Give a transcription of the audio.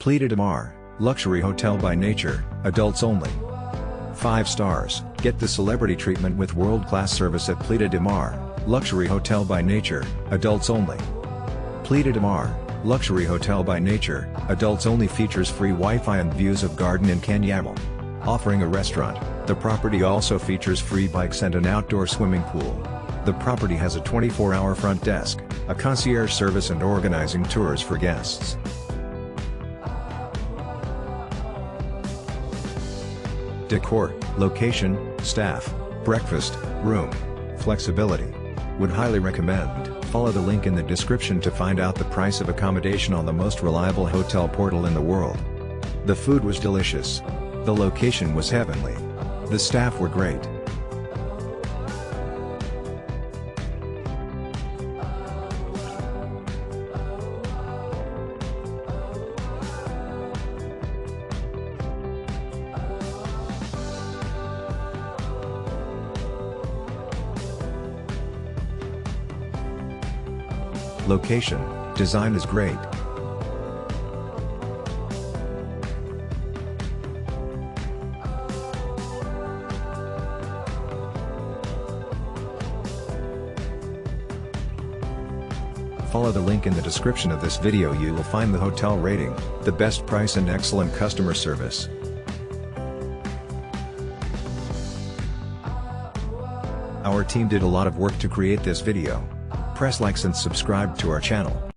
Pleta de Mar, luxury hotel by nature, adults only. 5 stars, get the celebrity treatment with world-class service at Pleta de Mar, luxury hotel by nature, adults only. Pleta de Mar, luxury hotel by nature, adults only features free Wi-Fi and views of garden in Canyamal. Offering a restaurant, the property also features free bikes and an outdoor swimming pool. The property has a 24-hour front desk, a concierge service and organizing tours for guests. Decor, location, staff, breakfast, room, flexibility. Would highly recommend. Follow the link in the description to find out the price of accommodation on the most reliable hotel portal in the world. The food was delicious. The location was heavenly. The staff were great. Location, design is great. Follow the link in the description of this video. You will find the hotel rating, the best price and excellent customer service. Our team did a lot of work to create this video. Press likes and subscribe to our channel.